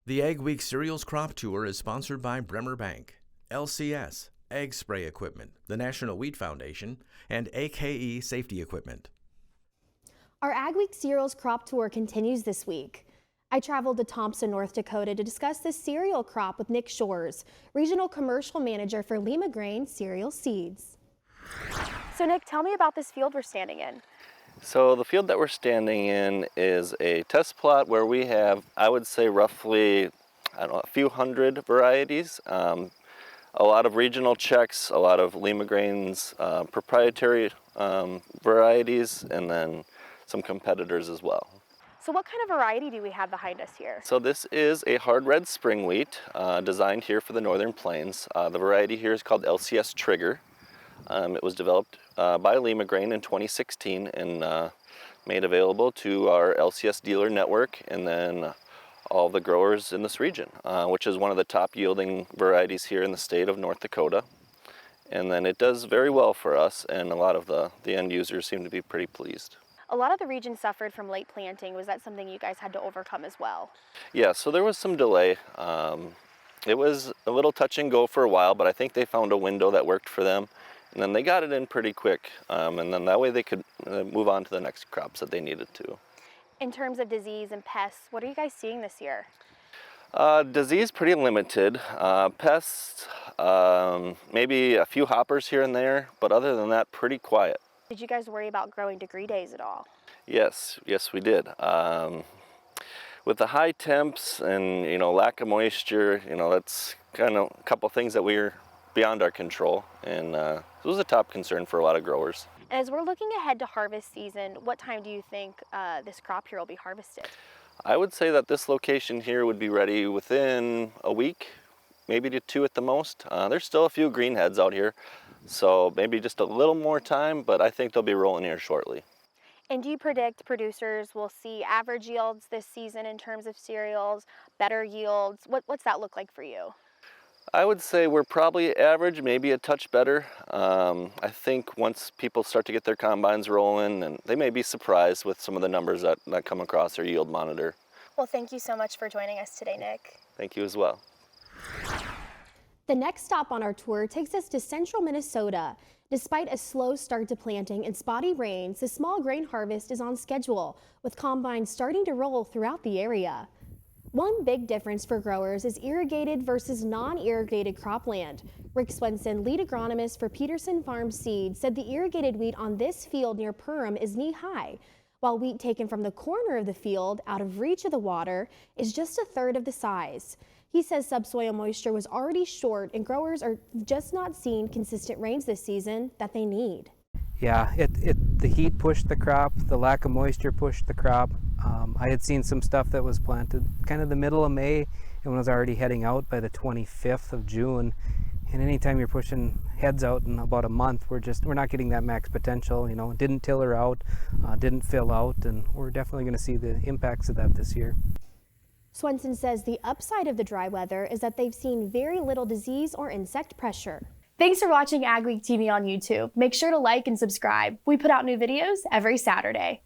The Agweek Cereals Crop Tour is sponsored by Bremer Bank, LCS, Ag Spray Equipment, the National Wheat Foundation, and AKE Safety Equipment. Our Agweek Cereals Crop Tour continues this week. I traveled to Thompson, North Dakota to discuss the cereal crop with Nick Shores, Regional Commercial Manager for Lima Grain Cereal Seeds. So Nick, tell me about this field we're standing in. So the field that we're standing in is a test plot where we have, I would say, roughly, a few hundred varieties. A lot of regional checks, a lot of Lima Grain's proprietary varieties, and then some competitors as well. So what kind of variety do we have behind us here? So this is a hard red spring wheat designed here for the Northern Plains. The variety here is called LCS Trigger. It was developed by Lima Grain in 2016 and made available to our LCS dealer network and then all the growers in this region, which is one of the top yielding varieties here in the state of North Dakota. And then it does very well for us, and a lot of the end users seem to be pretty pleased. A lot of the region suffered from late planting. Was that something you guys had to overcome as well? Yeah, so there was some delay. It was a little touch and go for a while, but I think they found a window that worked for them. And then they got it in pretty quick, and then that way they could move on to the next crops that they needed to. In terms of disease and pests, what are you guys seeing this year? Disease pretty limited. Pests, maybe a few hoppers here and there, but other than that, pretty quiet. Did you guys worry about growing degree days at all? Yes, we did. With the high temps and lack of moisture, that's kind of a couple things that we're beyond our control, and it was a top concern for a lot of growers. And as we're looking ahead to harvest season, what time do you think this crop here will be harvested? I would say that this location here would be ready within a week, maybe to 2 at the most. There's still a few green heads out here, so maybe just a little more time, but I think they'll be rolling here shortly. And do you predict producers will see average yields this season in terms of cereals, better yields? What's that look like for you? I would say we're probably average, maybe a touch better. I think once people start to get their combines rolling, and they may be surprised with some of the numbers that come across their yield monitor. Well, thank you so much for joining us today, Nick. Thank you as well. The next stop on our tour takes us to central Minnesota. Despite a slow start to planting and spotty rains, the small grain harvest is on schedule, with combines starting to roll throughout the area. One big difference for growers is irrigated versus non-irrigated cropland. Rick Swenson, lead agronomist for Peterson Farm Seed, said the irrigated wheat on this field near Perham is knee-high, while wheat taken from the corner of the field out of reach of the water is just a third of the size. He says subsoil moisture was already short and growers are just not seeing consistent rains this season that they need. Yeah, the heat pushed the crop, the lack of moisture pushed the crop. I had seen some stuff that was planted kind of the middle of May and was already heading out by the 25th of June. And anytime you're pushing heads out in about a month, we're not getting that max potential. Didn't tiller out, didn't fill out, and we're definitely going to see the impacts of that this year. Swenson says the upside of the dry weather is that they've seen very little disease or insect pressure. Thanks for watching AgweekTV on YouTube. Make sure to like and subscribe. We put out new videos every Saturday.